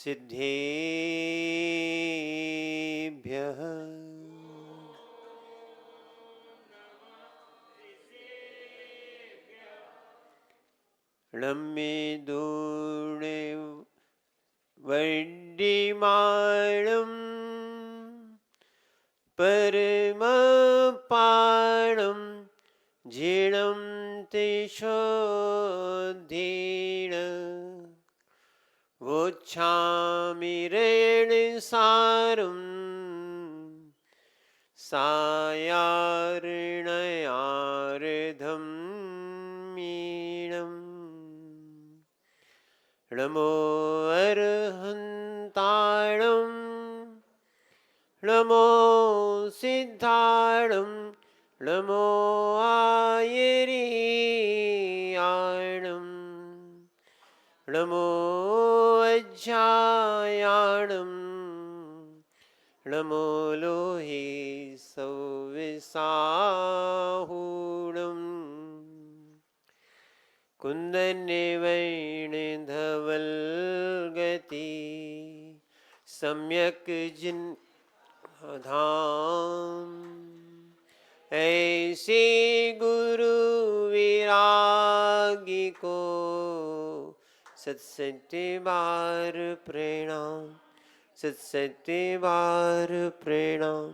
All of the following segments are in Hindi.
सिद्धेभ्यः नम्मेदूणे वड्डिमाणं परमपाणं जीर्णं तेषोद्धीण वोच्छामि रेणसारं सायार्णयार्धं मीणम् नमो अर्हन्ताणं नमो सिद्धाणं नमो आयर्याणं नमो अज्जायाणं नमो लोहे सौविसाहूणम् कुन्दन्यवैणधवल्गति सम्यक् जिन्धाम ऐसे गुरु विरागी को सत्सत्य बार प्रणाम सत्सत्य बार प्रणाम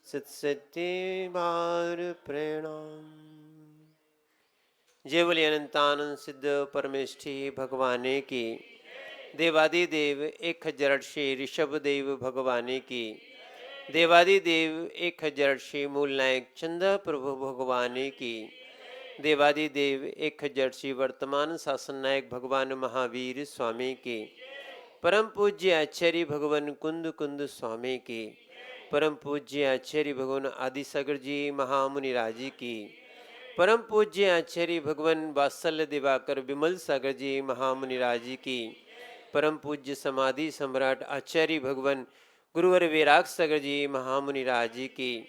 सत्सत्य बार प्रणाम। जय बोले अनंतानंद सिद्ध परमेष्ठी भगवाने की। देवादिदेव 1000 ऋषभ देव भगवाने की। देवादिदेव 1000 मूल नायक चंदा प्रभु भगवाने की। देवादिदेव 1000 वर्तमान शासन नायक भगवान महावीर स्वामी की। परम पूज्य आचार्य भगवान कुंद कुंद स्वामी की। परम पूज्य आचार्य भगवान आदिसागर जी महामुनि राजी की। परम पूज्य आचार्य भगवान वात्सल्य दिवाकर विमल सागर जी महामुनि राजी की। परम पूज्य समाधि सम्राट आचार्य भगवान गुरुवर विराग सागर जी महामुनि राजी की।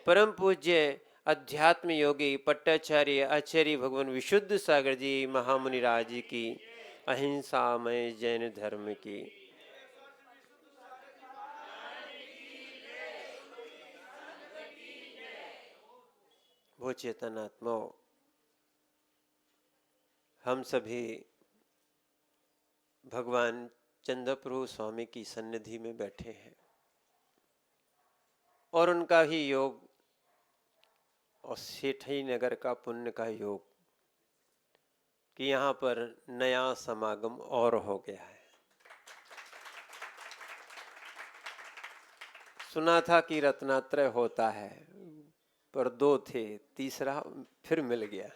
परम पूज्य अध्यात्म योगी पट्टाचार्य आचार्य भगवान विशुद्ध सागर जी महामुनि राजी की। अहिंसामय जैन धर्म की। वो चेतनात्माओं, हम सभी भगवान चंद्रप्रभु स्वामी की सन्निधि में बैठे हैं और उनका ही योग और सेठई नगर का पुण्य का योग कि यहाँ पर नया समागम और हो गया है। सुना था कि रत्नात्रय होता है, पर 2 थे, तीसरा फिर मिल गया।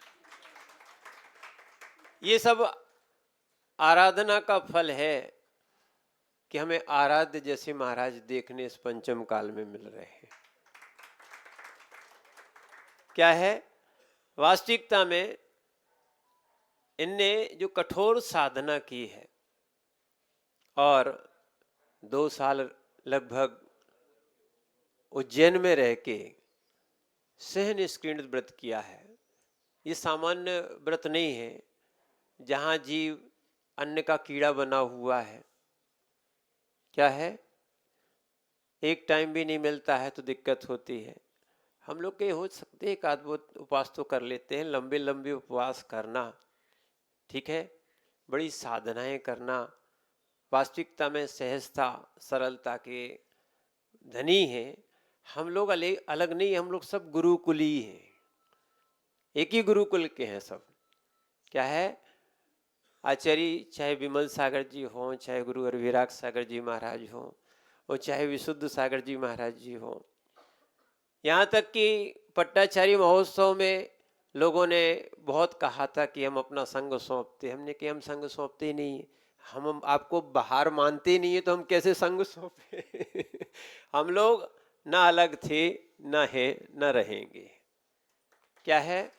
ये सब आराधना का फल है कि हमें आराध्य जैसे महाराज देखने इस पंचम काल में मिल रहे हैं। क्या है वास्तविकता में इनने जो कठोर साधना की है और 2 साल लगभग उज्जैन में रह के सहनिष्क्रिय व्रत किया है। ये सामान्य व्रत नहीं है जहाँ जीव अन्न का कीड़ा बना हुआ है। क्या है, एक टाइम भी नहीं मिलता है तो दिक्कत होती है। हम लोग के हो सकते एक आध उपवास तो कर लेते हैं, लंबे लंबे उपवास करना ठीक है, बड़ी साधनाएं करना वास्तविकता में सहजता सरलता के धनी है। हम लोग अलग नहीं, हम लोग सब गुरुकुली हैं, एक ही गुरुकुल के हैं सब। क्या है, आचार्य चाहे विमल सागर जी हों, चाहे गुरु विराग सागर जी महाराज हों, और चाहे विशुद्ध सागर जी महाराज जी हों, यहाँ तक कि पट्टाचार्य महोत्सव में लोगों ने बहुत कहा था कि हम अपना संग सौंपते। हमने कि हम संग सौंपते नहीं, हम आपको बाहर मानते नहीं है तो हम कैसे संग सौंपे। हम लोग ना अलग थे, ना है, ना रहेंगे। क्या है,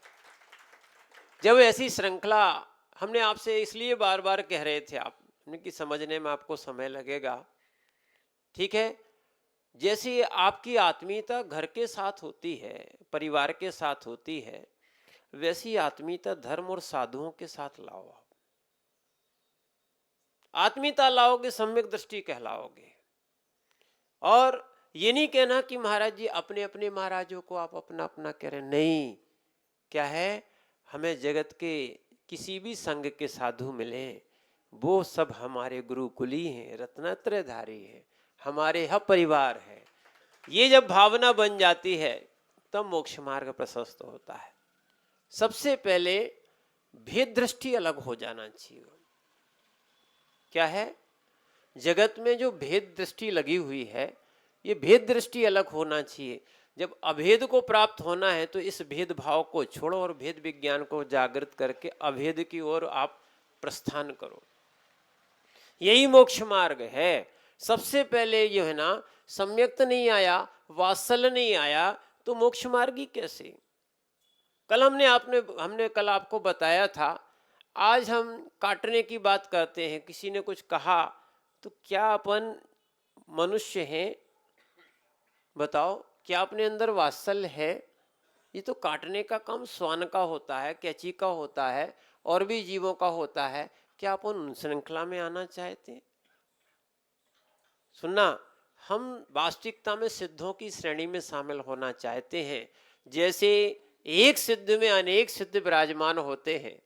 जब ऐसी श्रृंखला हमने आपसे इसलिए बार बार कह रहे थे, आपने कि समझने में आपको समय लगेगा, ठीक है। जैसी आपकी आत्मीयता घर के साथ होती है, परिवार के साथ होती है, वैसी आत्मीयता धर्म और साधुओं के साथ लाओ। आत्मीयता लाओगे, सम्यक दृष्टि कहलाओगे। और ये नहीं कहना कि महाराज जी अपने अपने महाराजों को आप अपना अपना कह रहे, नहीं। क्या है, हमें जगत के किसी भी संघ के साधु मिले, वो सब हमारे गुरुकुली हैं, रत्नत्रयधारी हैं, हमारे यह परिवार है। ये जब भावना बन जाती है तब मोक्ष मार्ग प्रशस्त होता है। सबसे पहले भेद दृष्टि अलग हो जाना चाहिए। क्या है, जगत में जो भेद दृष्टि लगी हुई है, ये भेद दृष्टि अलग होना चाहिए। जब अभेद को प्राप्त होना है तो इस भेदभाव को छोड़ो और भेद विज्ञान को जागृत करके अभेद की ओर आप प्रस्थान करो। यही मोक्ष मार्ग है। सबसे पहले जो है ना, सम्यक्त नहीं आया, वात्सल्य नहीं आया, तो मोक्ष मार्ग ही कैसे। कल हमने कल आपको बताया था, आज हम काटने की बात करते हैं। किसी ने कुछ कहा तो क्या अपन मनुष्य हैं? बताओ, क्या अपने अंदर वात्सल्य है? ये तो काटने का काम श्वान का होता है, कैंची का होता है, और भी जीवों का होता है। क्या अपन उन श्रृंखला में आना चाहते हैं? सुनना, हम वास्तविकता में सिद्धों की श्रेणी में शामिल होना चाहते हैं। जैसे एक सिद्ध में अनेक सिद्ध विराजमान होते हैं,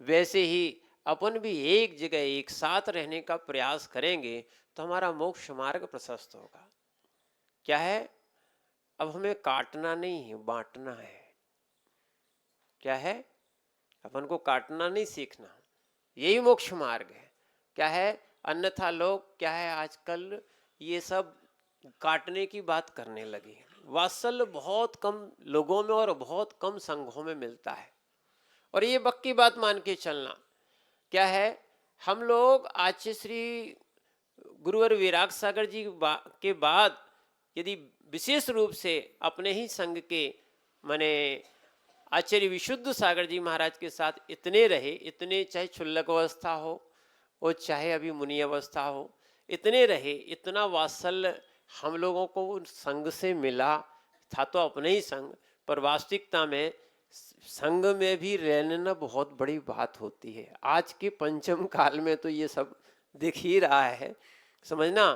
वैसे ही अपन भी एक जगह एक साथ रहने का प्रयास करेंगे तो हमारा मोक्ष मार्ग प्रशस्त होगा। क्या है, अब हमें काटना नहीं है, बांटना है। क्या है, अपन को काटना नहीं सीखना, यही मोक्ष मार्ग है। क्या है, अन्यथा लोग क्या है आजकल ये सब काटने की बात करने लगे। वात्सल्य बहुत कम लोगों में और बहुत कम संघों में मिलता है। और ये पक्की बात मान के चलना, क्या है, हम लोग आचार्य श्री गुरुवर विराग सागर जी के बाद यदि विशेष रूप से अपने ही संघ के माने आचार्य विशुद्ध सागर जी महाराज के साथ इतने रहे, इतने चाहे क्षुल्लक अवस्था हो और चाहे अभी मुनि अवस्था हो, इतने रहे, इतना वात्सल्य हम लोगों को उन संघ से मिला था। तो अपने ही संघ, पर वास्तविकता में संघ में भी रहना बहुत बड़ी बात होती है। आज के पंचम काल में तो ये सब दिख ही रहा है, समझना।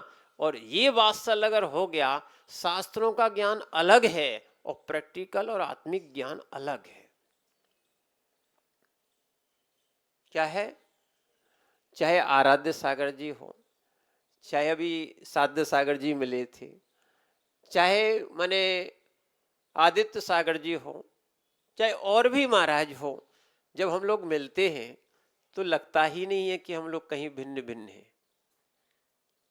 और ये वात्सल्य अगर हो गया, शास्त्रों का ज्ञान अलग है और प्रैक्टिकल और आत्मिक ज्ञान अलग है। क्या है, चाहे आराध्य सागर जी हो, चाहे अभी साध्य सागर जी मिले थे, चाहे माने आदित्य सागर जी हो, चाहे और भी महाराज हो, जब हम लोग मिलते हैं तो लगता ही नहीं है कि हम लोग कहीं भिन्न भिन्न हैं।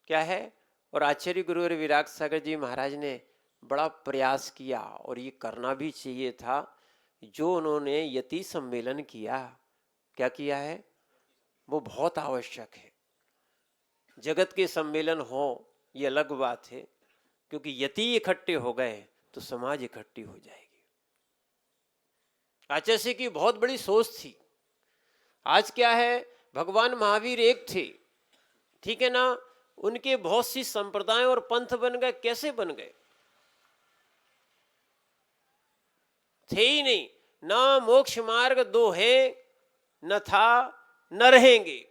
क्या है, और आचार्य गुरुवर विराग सागर जी महाराज ने बड़ा प्रयास किया और ये करना भी चाहिए था। जो उन्होंने यति सम्मेलन किया, क्या किया है, वो बहुत आवश्यक है। जगत के सम्मेलन हो ये अलग बात है, क्योंकि यति इकट्ठे हो गए तो समाज इकट्ठी हो जाएगी। आचार्य की बहुत बड़ी सोच थी। आज क्या है, भगवान महावीर एक थे, ठीक है ना, उनके बहुत सी संप्रदाय और पंथ बन गए। कैसे बन गए? थे ही नहीं ना। मोक्ष मार्ग दो है, न था न रहेंगे।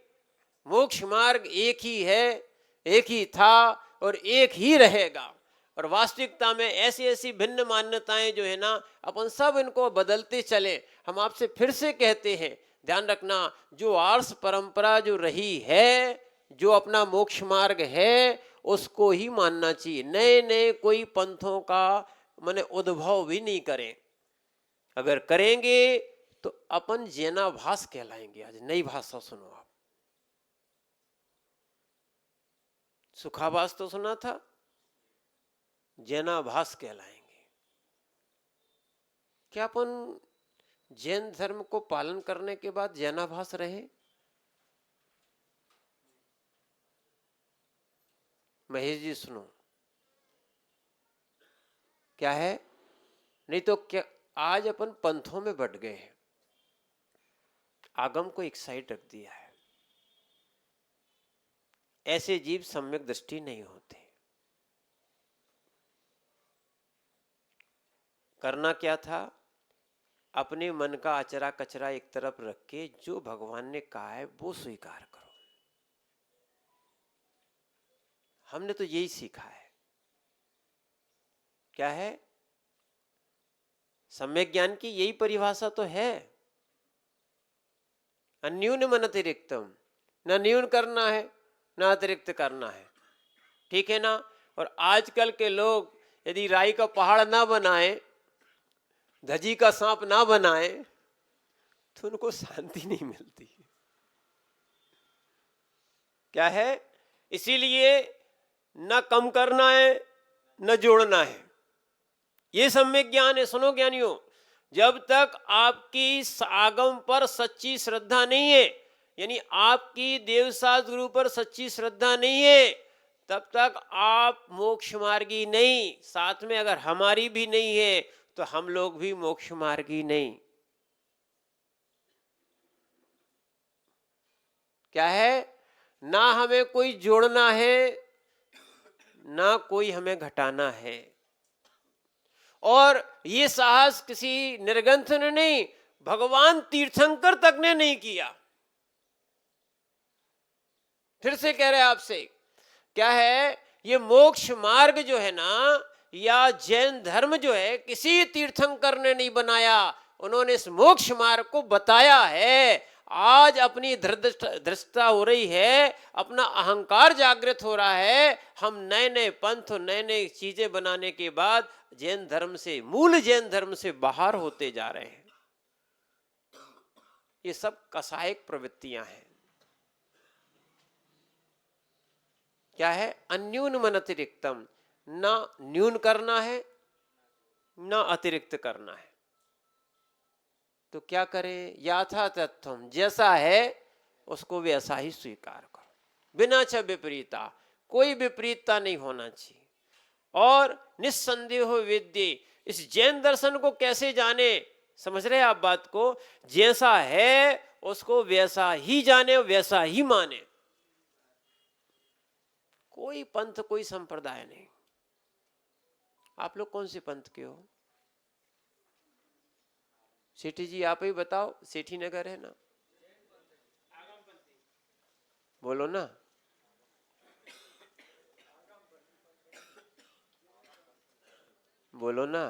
मोक्ष मार्ग एक ही है, एक ही था और एक ही रहेगा। और वास्तविकता में ऐसी ऐसी भिन्न मान्यताएं जो है ना, अपन सब इनको बदलते चले। हम आपसे फिर से कहते हैं, ध्यान रखना, जो आर्ष परंपरा जो रही है, जो अपना मोक्ष मार्ग है, उसको ही मानना चाहिए। नए नए कोई पंथों का माने उद्भव भी नहीं करें। अगर करेंगे तो अपन जैनाभास कहलाएंगे। आज नई भाषा सुनो आप, सुखाभास तो सुना था, जैनाभास कहलाएंगे। क्या अपन जैन धर्म को पालन करने के बाद जैनाभास रहे? महेश जी सुनो, क्या है, नहीं तो क्या आज अपन पंथों में बट गए हैं, आगम को एक साइड रख दिया है। ऐसे जीव सम्यक दृष्टि नहीं होते। करना क्या था, अपने मन का अचरा कचरा एक तरफ रख के जो भगवान ने कहा है वो स्वीकार करो। हमने तो यही सीखा है। क्या है? सम्यक ज्ञान की यही परिभाषा तो है, अन्यूनम अतिरिक्तम, न न्यून करना है न अतिरिक्त करना है, ठीक है ना। और आजकल के लोग यदि राई का पहाड़ ना बनाए, धजी का सांप ना बनाए, तो उनको शांति नहीं मिलती। क्या है? इसीलिए न कम करना है न जोड़ना है, ये सम्यक ज्ञान है। सुनो ज्ञानियों, जब तक आपकी आगम पर सच्ची श्रद्धा नहीं है, यानी आपकी देवशास्त्र गुरु पर सच्ची श्रद्धा नहीं है, तब तक आप मोक्ष मार्गी नहीं। साथ में अगर हमारी भी नहीं है तो हम लोग भी मोक्ष मार्गी नहीं। क्या है? ना हमें कोई जोड़ना है ना कोई हमें घटाना है। और ये साहस किसी निर्ग्रंथ ने नहीं, भगवान तीर्थंकर तक ने नहीं किया। फिर से कह रहे हैं आपसे, क्या है? ये मोक्ष मार्ग जो है ना, या जैन धर्म जो है, किसी तीर्थंकर ने नहीं बनाया, उन्होंने इस मोक्ष मार्ग को बताया है। आज अपनी धृष्टता हो रही है, अपना अहंकार जागृत हो रहा है। हम नए नए पंथ, नए नए चीजें बनाने के बाद जैन धर्म से, मूल जैन धर्म से बाहर होते जा रहे हैं। ये सब कसायक प्रवृत्तियां हैं। क्या है? अन्यूनम अतिरिक्तम, ना न्यून करना है ना अतिरिक्त करना है। तो क्या करें? याथा तत्वम, जैसा है उसको वैसा ही स्वीकार करो, बिना च विपरीता, कोई विपरीतता नहीं होना चाहिए। और निस्संदेह विद्ये, इस जैन दर्शन को कैसे जाने? समझ रहे हैं आप बात को? जैसा है उसको वैसा ही जाने, वैसा ही माने। कोई पंथ, कोई संप्रदाय नहीं। आप लोग कौन से पंथ के हो? सेठी जी आप ही बताओ, सेठी नगर है ना, बोलो ना। बोलो ना।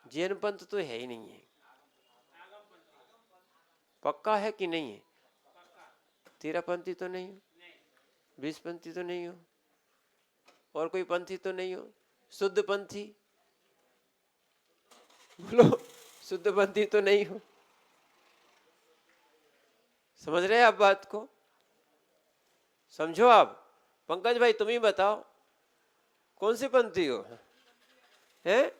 जैन पंथ तो है ही नहीं है। पक्का है कि नहीं है? 13 पंथी तो नहीं हो, 20 पंथी तो नहीं हो, और कोई पंथी तो नहीं हो? शुद्ध पंथी बोलो, शुद्ध पंथी तो नहीं हो? समझ रहे हैं आप बात को? समझो आप। पंकज भाई तुम ही बताओ, कौन से पंथी हो? हैं?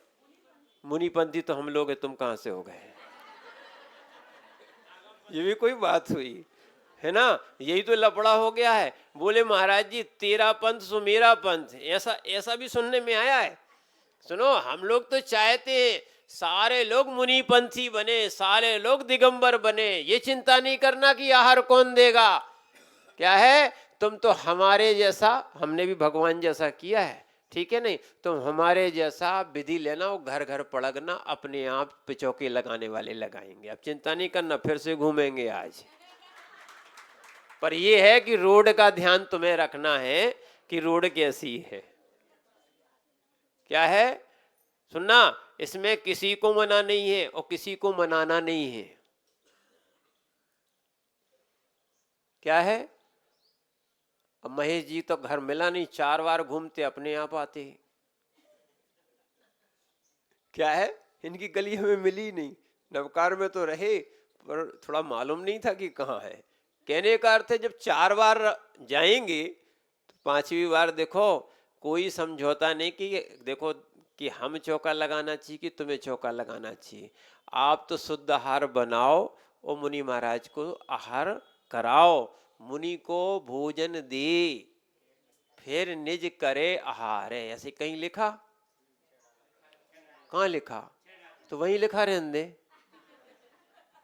मुनि पंथी तो हम लोग हैं, तुम कहां से हो गए? ये भी कोई बात हुई है ना? यही तो लफड़ा हो गया है। बोले महाराज जी तेरा पंथ सो मेरा पंथ, ऐसा ऐसा भी सुनने में आया है। सुनो, हम लोग तो चाहते हैं सारे लोग मुनि पंथी बने, सारे लोग दिगंबर बने। ये चिंता नहीं करना कि आहार कौन देगा। क्या है? तुम तो हमारे जैसा, हमने भी भगवान जैसा किया है, ठीक है नहीं? तुम हमारे जैसा विधि लेना और घर घर पड़गना, अपने आप पिचौके लगाने वाले लगाएंगे। अब चिंता नहीं करना, फिर से घूमेंगे आज। पर यह है कि रोड का ध्यान तुम्हें रखना है कि रोड कैसी है। क्या है? सुनना, इसमें किसी को मना नहीं है और किसी को मनाना नहीं है। क्या है? अब महेश जी तो घर मिला नहीं, 4 बार घूमते अपने आप आते। क्या है? इनकी गली हमें मिली नहीं, नवकार में तो रहे पर थोड़ा मालूम नहीं था कि कहाँ है। कहने का अर्थ है जब 4 बार जाएंगे तो 5वीं बार देखो कोई समझौता नहीं कि देखो कि हम चौका लगाना चाहिए कि तुम्हें चौका लगाना चाहिए। आप तो शुद्ध आहार बनाओ और मुनि महाराज को आहार कराओ, मुनि को भोजन दे, फिर निज करे आहार। है ऐसे कहीं लिखा? कहाँ लिखा? तो वहीं लिखा रहने दे।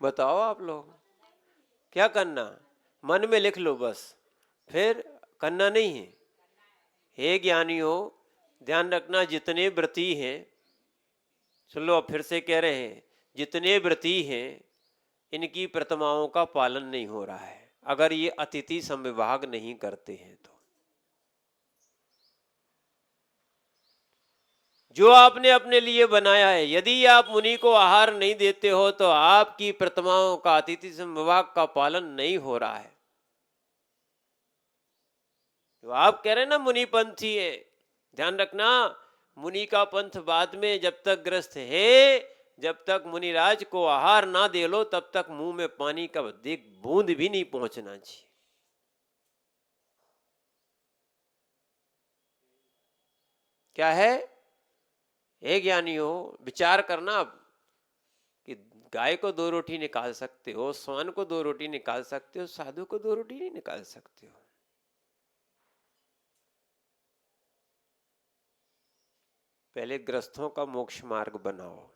बताओ आप लोग क्या करना? मन में लिख लो बस, फिर करना नहीं है। हे ज्ञानियों, ध्यान रखना, जितने व्रती हैं, सुन लो अब फिर से कह रहे हैं, जितने व्रती हैं इनकी प्रतिमाओं का पालन नहीं हो रहा है, अगर ये अतिथि संविभाग नहीं करते हैं तो। जो आपने अपने लिए बनाया है, यदि आप मुनि को आहार नहीं देते हो तो आपकी प्रतिमाओं का, अतिथि विभाग का पालन नहीं हो रहा है। तो आप कह रहे हैं ना मुनि पंथी है, ध्यान रखना, मुनि का पंथ बाद में, जब तक ग्रस्त है, जब तक मुनिराज को आहार ना दे लो तब तक मुंह में पानी का देख बूंद भी नहीं पहुंचना चाहिए। क्या है? हे ज्ञानियों, विचार करना कि गाय को 2 रोटी निकाल सकते हो, श्वान को 2 रोटी निकाल सकते हो, साधु को 2 रोटी नहीं निकाल सकते हो। पहले ग्रस्थों का मोक्ष मार्ग बनाओ,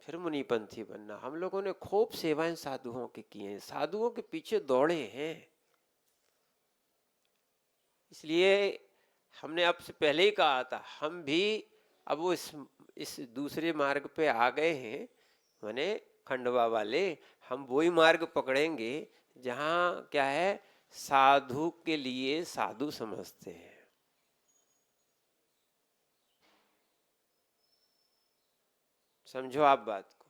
फिर मुनिपंथी बनना। हम लोगों ने खूब सेवाएं साधुओं की की हैं, साधुओं के पीछे दौड़े हैं, इसलिए हमने आपसे पहले ही कहा था, हम भी अब वो इस दूसरे मार्ग पे आ गए हैं, माने खंडवा वाले। हम वही मार्ग पकड़ेंगे जहाँ क्या है, साधु के लिए साधु समझते हैं। समझो आप बात को,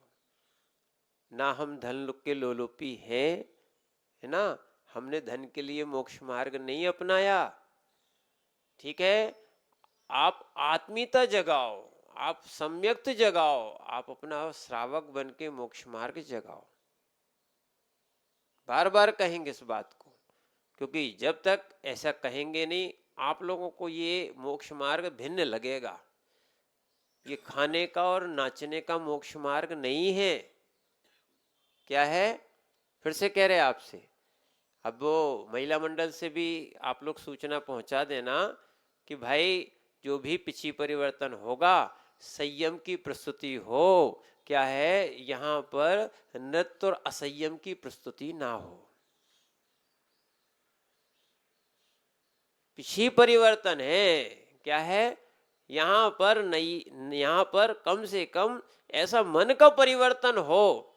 ना हम धन के लोलुपी हैं, है ना, हमने धन के लिए मोक्ष मार्ग नहीं अपनाया। ठीक है, आप आत्मीयता जगाओ, आप सम्यक्त जगाओ, आप अपना श्रावक बन के मोक्ष मार्ग जगाओ। बार बार कहेंगे इस बात को, क्योंकि जब तक ऐसा कहेंगे नहीं, आप लोगों को ये मोक्ष मार्ग भिन्न लगेगा। ये खाने का और नाचने का मोक्ष मार्ग नहीं है। क्या है? फिर से कह रहे हैं आपसे, अब वो महिला मंडल से भी आप लोग सूचना पहुंचा देना कि भाई जो भी पिछी परिवर्तन होगा, संयम की प्रस्तुति हो। क्या है, यहाँ पर नृत्य और असंयम की प्रस्तुति ना हो। पिछी परिवर्तन है, क्या है, यहाँ पर नई, यहाँ पर कम से कम ऐसा मन का परिवर्तन हो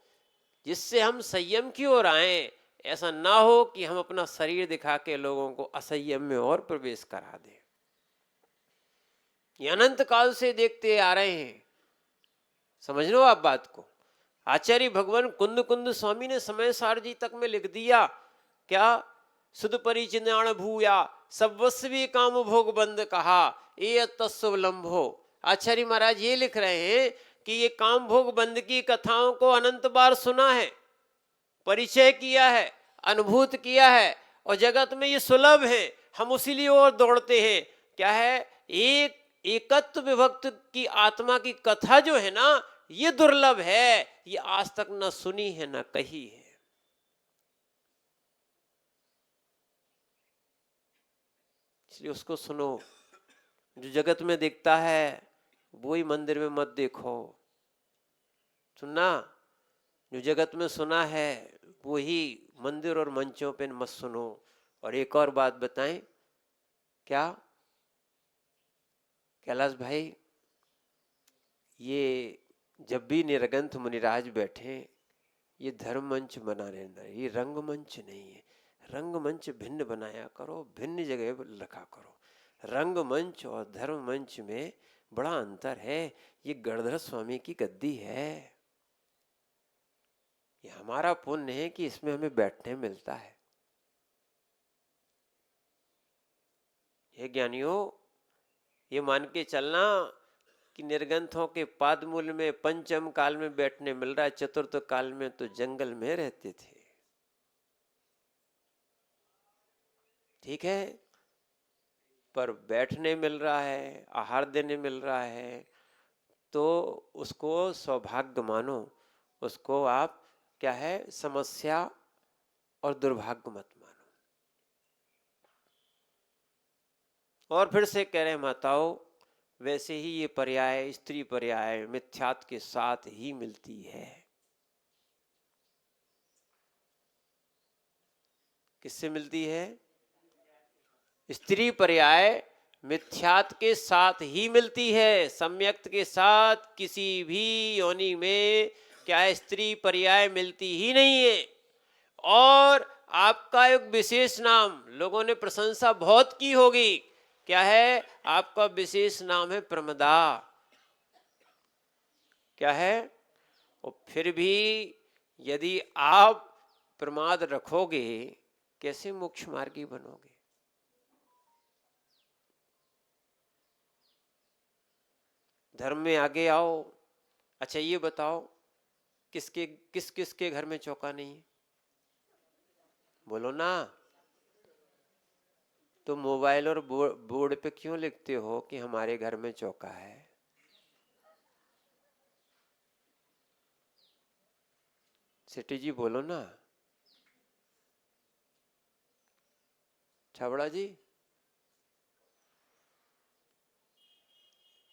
जिससे हम संयम की ओर आए। ऐसा ना हो कि हम अपना शरीर दिखा के लोगों को असंयम में और प्रवेश करा दें। ये अनंत काल से देखते आ रहे हैं, समझ लो आप बात को। आचार्य भगवान कुंद कुंद स्वामी ने समय सारजी तक में लिख दिया, क्या, सुध परिचिन्याण भूया सर्वस्वी काम भोग बंद कहा, ये तत्सुवलंभ हो। आचार्य महाराज ये लिख रहे हैं कि ये काम भोग बंद की कथाओं को अनंत बार सुना है, परिचय किया है, अनुभूत किया है, और जगत में ये सुलभ है, हम उसीलिए और दौड़ते हैं। क्या है, एक एकत्व विभक्त की आत्मा की कथा जो है ना, ये दुर्लभ है, ये आज तक न सुनी है न कही है। इसलिए उसको सुनो। जो जगत में दिखता है वही मंदिर में मत देखो, सुनना। जो जगत में सुना है वही मंदिर और मंचों पे मत सुनो। और एक और बात बताएं, क्या कैलाश भाई, ये जब भी निर्गंथ मुनिराज बैठे, ये धर्म मंच बना रहना, ये रंग मंच नहीं है। रंग मंच भिन्न बनाया करो, भिन्न जगह रखा करो। रंग मंच और धर्म मंच में बड़ा अंतर है। ये गणधर स्वामी की गद्दी है, ये हमारा पुण्य है कि इसमें हमें बैठने मिलता है। ये ज्ञानियों, ये मान के चलना कि निर्गंथों के पादमूल में पंचम काल में बैठने मिल रहा है, चतुर्थ काल में तो जंगल में रहते थे। ठीक है, पर बैठने मिल रहा है, आहार देने मिल रहा है, तो उसको सौभाग्य मानो, उसको आप क्या है, समस्या और दुर्भाग्य मत मानो। और फिर से कह रहे माताओं, वैसे ही ये पर्याय, स्त्री पर्याय मिथ्यात्व के साथ ही मिलती है। किससे मिलती है? स्त्री पर्याय मिथ्यात्व के साथ ही मिलती है। सम्यक्त के साथ किसी भी योनि में क्या है, स्त्री पर्याय मिलती ही नहीं है। और आपका एक विशेष नाम, लोगों ने प्रशंसा बहुत की होगी, क्या है? आपका विशेष नाम है प्रमदा। क्या है? और फिर भी यदि आप प्रमाद रखोगे, कैसे मोक्ष मार्गी बनोगे? धर्म में आगे आओ। अच्छा ये बताओ, किस किस के घर में चौका नहीं है? बोलो ना। तो मोबाइल और बोर्ड पे क्यों लिखते हो कि हमारे घर में चौका है? सेठी जी बोलो ना। छाबड़ा जी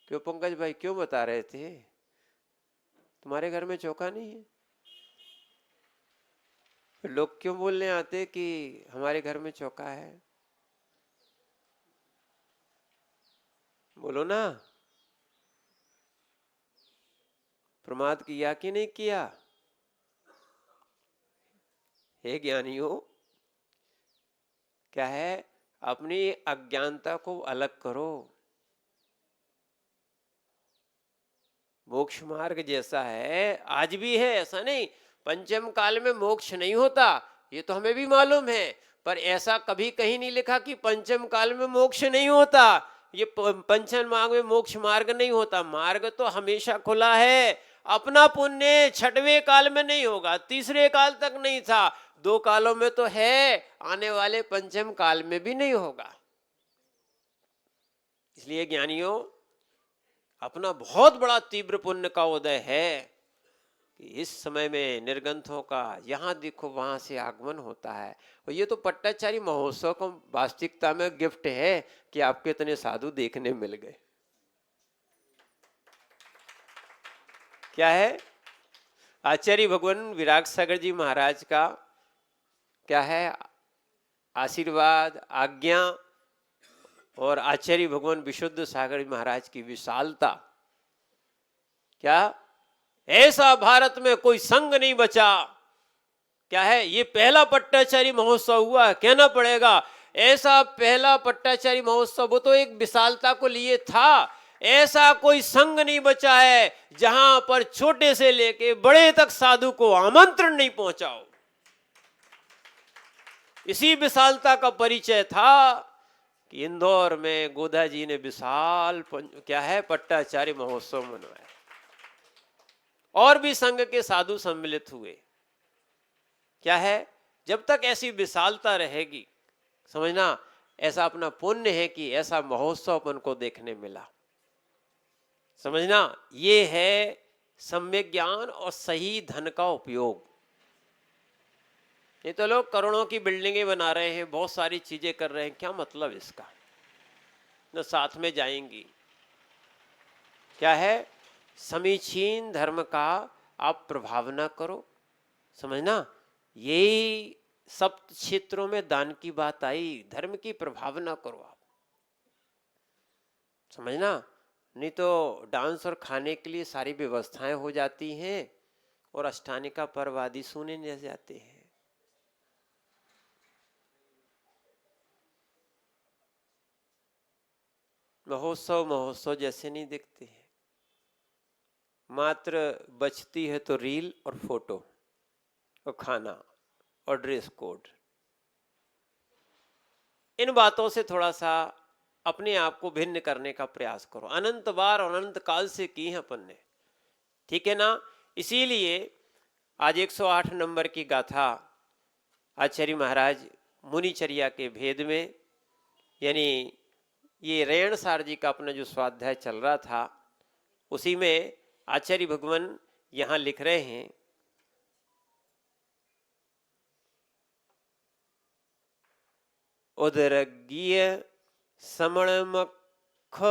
क्यों? पंकज भाई क्यों बता रहे थे तुम्हारे घर में चौका नहीं है? लोग क्यों बोलने आते कि हमारे घर में चौका है? बोलो ना। प्रमाद किया कि नहीं किया? हे ज्ञानियों, क्या है? अपनी अज्ञानता को अलग करो। मोक्ष मार्ग जैसा है आज भी है, ऐसा नहीं। पंचम काल में मोक्ष नहीं होता, ये तो हमें भी मालूम है, पर ऐसा कभी कहीं नहीं लिखा कि पंचम काल में मोक्ष नहीं होता। ये पंचम मार्ग में मोक्ष मार्ग नहीं होता। मार्ग तो हमेशा खुला है। अपना पुण्य छठवें काल में नहीं होगा, तीसरे काल तक नहीं था, 2 कालों में तो है, आने वाले पंचम काल में भी नहीं होगा। इसलिए ज्ञानियों, अपना बहुत बड़ा तीव्र पुण्य का उदय है कि इस समय में निर्गंथों का यहाँ देखो वहां से आगमन होता है। और ये तो पट्टाचारी महोत्सव को वास्तविकता में गिफ्ट है कि आपके इतने साधु देखने मिल गए। क्या है? आचार्य भगवान विराग सागर जी महाराज का क्या है? आशीर्वाद, आज्ञा, और आचार्य भगवान विशुद्ध सागर महाराज की विशालता। क्या ऐसा भारत में कोई संघ नहीं बचा? क्या है? ये पहला पट्टाचारी महोत्सव हुआ, कहना पड़ेगा। ऐसा पहला पट्टाचारी महोत्सव, वो तो एक विशालता को लिए था। ऐसा कोई संघ नहीं बचा है जहां पर छोटे से लेके बड़े तक साधु को आमंत्रण नहीं पहुंचाओ। इसी विशालता का परिचय था कि इंदौर में गोदा जी ने विशाल क्या है पट्टाचारी महोत्सव मनाया, और भी संघ के साधु सम्मिलित हुए। क्या है? जब तक ऐसी विशालता रहेगी, समझना, ऐसा अपना पुण्य है कि ऐसा महोत्सव अपन को देखने मिला। समझना, ये है सम्यक ज्ञान और सही धन का उपयोग। ये तो लोग करोड़ों की बिल्डिंगें बना रहे हैं, बहुत सारी चीजें कर रहे हैं, क्या मतलब इसका? न साथ में जाएंगी। क्या है? समीचीन धर्म का आप प्रभाव ना करो। समझना, यही सब क्षेत्रों में दान की बात आई। धर्म की प्रभाव ना करो आप। समझना, नहीं तो डांस और खाने के लिए सारी व्यवस्थाएं हो जाती हैं और अष्टानिका पर्व आदि सुने नहीं जाते हैं। महोत्सव महोत्सव जैसे नहीं दिखते हैं। मात्र बचती है तो रील और फोटो और खाना और ड्रेस कोड। इन बातों से थोड़ा सा अपने आप को भिन्न करने का प्रयास करो। अनंत बार और अनंत काल से की है अपन ने, ठीक है ना? इसीलिए आज 108 नंबर की गाथा आचार्य महाराज मुनिचर्या के भेद में, यानी ये रेण सार जी का अपना जो स्वाध्याय चल रहा था, उसी में आचार्य भगवान यहां लिख रहे हैं, उदरज्ञ समणमख।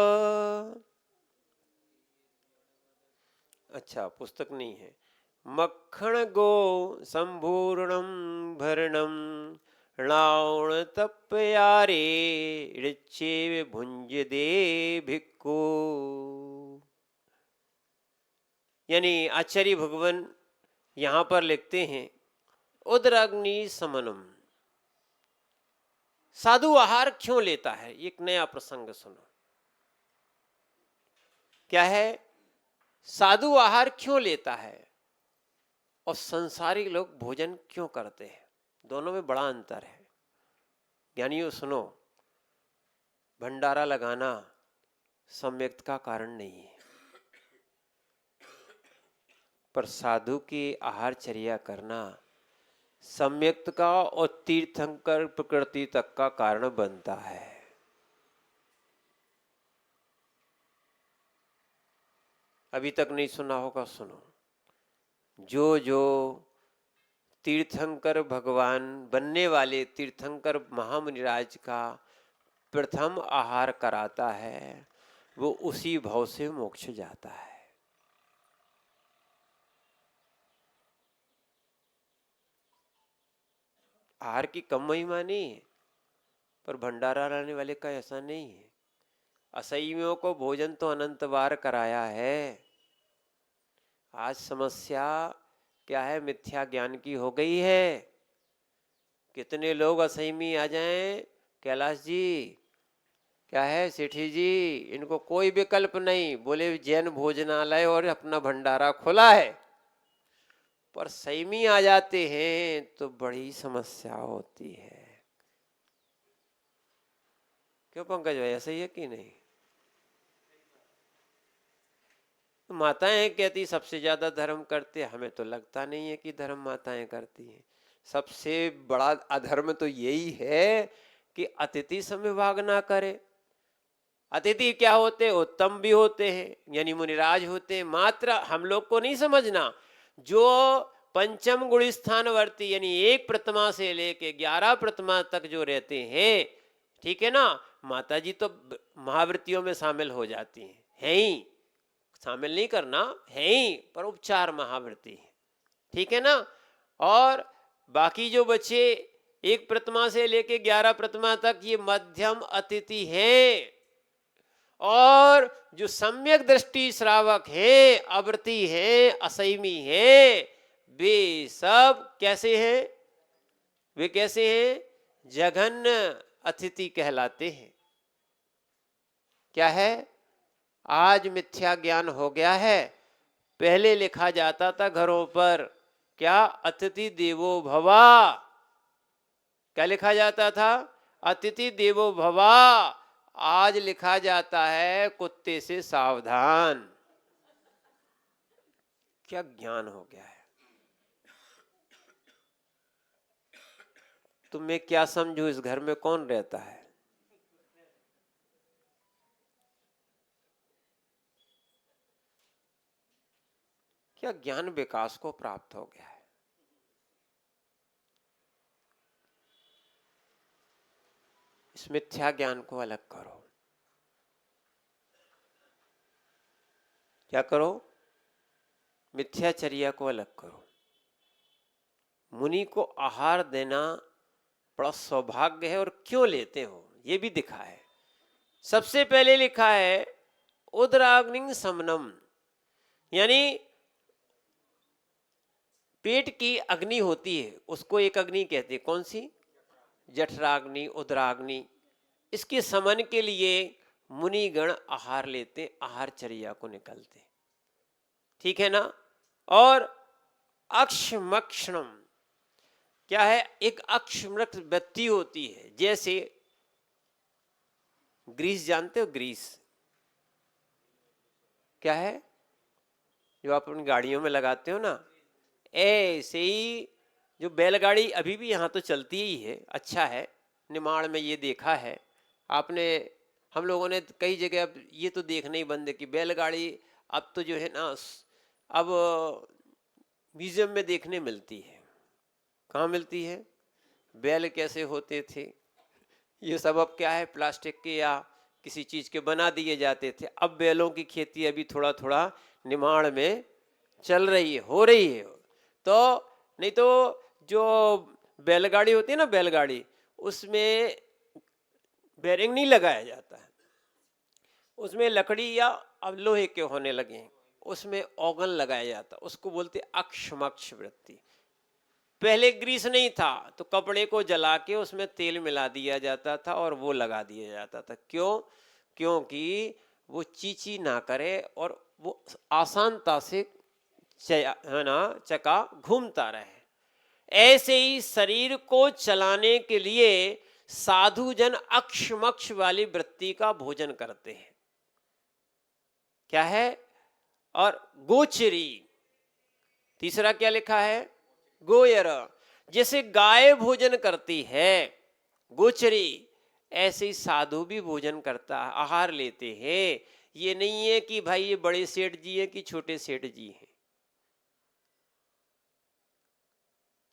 अच्छा, पुस्तक नहीं है। मक्खण गो संपूर्णम भरणम लावण तप्यारे ऋचे भुंज दे भिक्खु। यानी आचार्य भगवान यहां पर लिखते हैं उदराग्नि समनम, साधु आहार क्यों लेता है? एक नया प्रसंग सुनो। क्या है? साधु आहार क्यों लेता है और संसारी लोग भोजन क्यों करते हैं? दोनों में बड़ा अंतर है। ज्ञानियों सुनो, भंडारा लगाना सम्यक्त का कारण नहीं है, पर साधु की आहारचर्या करना सम्यक्त का और तीर्थंकर प्रकृति तक का कारण बनता है। अभी तक नहीं सुना होगा, सुनो। जो जो तीर्थंकर भगवान बनने वाले तीर्थंकर महामुनिराज का प्रथम आहार कराता है, वो उसी भाव से मोक्ष जाता है। आहार की कम महिमा नहीं है, पर भंडारा लाने वाले का ऐसा नहीं है। असंयमियों को भोजन तो अनंत बार कराया है। आज समस्या क्या है? मिथ्या ज्ञान की हो गई है। कितने लोग असंयमी आ जाएं, कैलाश जी, क्या है सेठी जी, इनको कोई विकल्प नहीं, बोले जैन भोजनालय और अपना भंडारा खुला है, पर संयमी आ जाते हैं तो बड़ी समस्या होती है। क्यों पंकज भाई, ऐसा ही है कि नहीं? माताएं कहती सबसे ज्यादा धर्म करते, हमें तो लगता नहीं है कि धर्म माताएं करती हैं। सबसे बड़ा अधर्म तो यही है कि अतिथि समय भाग ना करे। अतिथि क्या होते? उत्तम भी होते हैं, यानी मुनिराज होते हैं, मात्र हम लोग को नहीं समझना। जो पंचम गुण स्थानवर्ती यानी 1 प्रतिमा से लेके 11 प्रतिमा तक जो रहते हैं, ठीक है ना, माता जी तो महावृत्तियों में शामिल हो जाती हैं, है ही, शामिल नहीं करना है ही, पर उपचार महावृत्ति है, ठीक है ना। और बाकी जो बच्चे 1 प्रतिमा से लेके 11 प्रतिमा तक ये मध्यम अतिथि हैं, और जो सम्यक दृष्टि श्रावक हैं, अव्रती हैं, असैमी हैं, वे सब कैसे हैं? वे कैसे हैं? जघन्य अतिथि कहलाते हैं। क्या है? आज मिथ्या ज्ञान हो गया है। पहले लिखा जाता था घरों पर, क्या? अतिथि देवो भवा। क्या लिखा जाता था? अतिथि देवो भवा। आज लिखा जाता है कुत्ते से सावधान। क्या ज्ञान हो गया है! तुम मैं क्या समझू, इस घर में कौन रहता है? क्या ज्ञान विकास को प्राप्त हो गया है। इस मिथ्या ज्ञान को अलग करो। क्या करो? मिथ्याचर्या को अलग करो। मुनि को आहार देना बड़ा सौभाग्य है, और क्यों लेते हो ये भी दिखा है। सबसे पहले लिखा है उदराग्नि समनम, यानी पेट की अग्नि होती है, उसको एक अग्नि कहते हैं। कौन सी? जठराग्नि, उदराग्नि। इसके समन के लिए मुनिगण आहार लेते, आहारचर्या को निकलते, ठीक है ना। और अक्षमक्षणम, क्या है? एक अक्षमृत व्यक्ति होती है, जैसे ग्रीस, जानते हो ग्रीस क्या है? जो आप अपनी गाड़ियों में लगाते हो ना, ऐसे ही जो बैलगाड़ी अभी भी यहाँ तो चलती ही है, अच्छा है, निमाड़ में ये देखा है आपने। हम लोगों ने कई जगह अब ये तो देखना ही बंद है कि बैलगाड़ी अब तो जो है ना, अब म्यूजियम में देखने मिलती है। कहाँ मिलती है? बैल कैसे होते थे ये सब अब क्या है, प्लास्टिक के या किसी चीज के बना दिए जाते थे। अब बैलों की खेती अभी थोड़ा थोड़ा निमाड़ में चल रही है, हो रही है। तो नहीं तो जो बैलगाड़ी होती है ना, बैलगाड़ी, उसमें बेरिंग नहीं लगाया जाता है, उसमें लकड़ी या अब लोहे के होने लगे हैं, उसमें ओगन लगाया जाता है, उसको बोलते अक्षमक्ष वृत्ति। पहले ग्रीस नहीं था तो कपड़े को जला के उसमें तेल मिला दिया जाता था और वो लगा दिया जाता था। क्यों? क्योंकि वो चीची ना करे और वो आसानता से है ना चका घूमता रहे। ऐसे ही शरीर को चलाने के लिए साधु जन अक्षमक्ष वाली वृत्ति का भोजन करते हैं। क्या है? और गोचरी, तीसरा क्या लिखा है? गोयर। जैसे गाय भोजन करती है गोचरी, ऐसे ही साधु भी भोजन करता है, आहार लेते हैं। ये नहीं है कि भाई ये बड़े सेठ जी हैं कि छोटे सेठ जी हैं,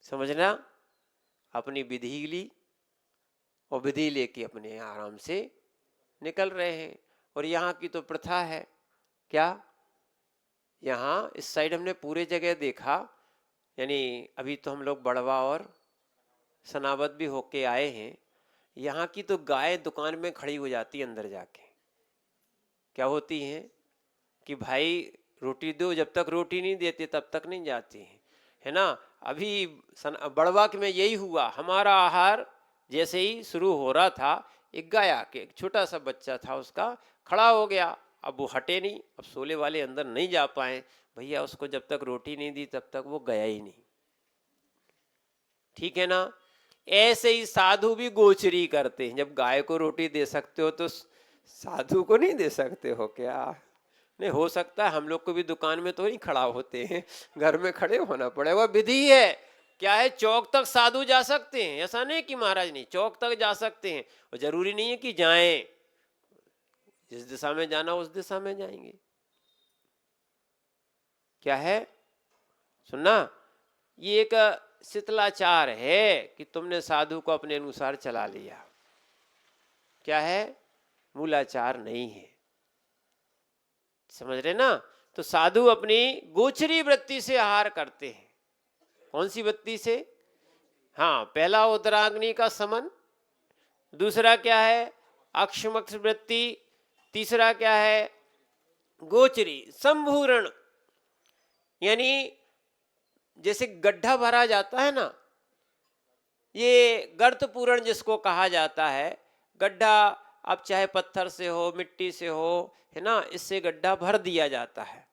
समझना। अपनी विधि ली और विधि लेके अपने आराम से निकल रहे हैं। और यहाँ की तो प्रथा है, क्या यहाँ इस साइड हमने पूरे जगह देखा, यानी अभी तो हम लोग बड़वा और सनावत भी होके आए हैं। यहाँ की तो गाय दुकान में खड़ी हो जाती है अंदर जाके। क्या होती हैं कि भाई रोटी दो, जब तक रोटी नहीं देते तब तक नहीं जाती है ना। अभी बड़वा में यही हुआ। हमारा आहार जैसे ही शुरू हो रहा था, एक गाय आके, एक छोटा सा बच्चा था उसका, खड़ा हो गया। अब वो हटे नहीं, अब सोले वाले अंदर नहीं जा पाए। भैया उसको जब तक रोटी नहीं दी तब तक वो गया ही नहीं। ठीक है ना। ऐसे ही साधु भी गोचरी करते हैं। जब गाय को रोटी दे सकते हो तो साधु को नहीं दे सकते हो क्या? नहीं हो सकता है हम लोग को भी दुकान में तो नहीं खड़ा होते हैं, घर में खड़े होना पड़े। वह विधि है। क्या है? चौक तक साधु जा सकते हैं, ऐसा नहीं कि महाराज नहीं, चौक तक जा सकते हैं। और जरूरी नहीं है कि जाएं, जिस दिशा में जाना उस दिशा में जाएंगे। क्या है? सुनना, ये एक शिथिलाचार है कि तुमने साधु को अपने अनुसार चला लिया। क्या है? मूलाचार नहीं है। समझ रहे ना। तो साधु अपनी गोचरी वृत्ति से आहार करते हैं। कौन सी वृत्ति से? हाँ, पहला उत्तराग्नि का समन, दूसरा क्या है? अक्षमक्ष वृत्ति, तीसरा क्या है? गोचरी। संभूरण, यानी जैसे गड्ढा भरा जाता है ना, ये गर्त पूरण जिसको कहा जाता है। गड्ढा अब चाहे पत्थर से हो, मिट्टी से हो, है ना, इससे गड्ढा भर दिया जाता है।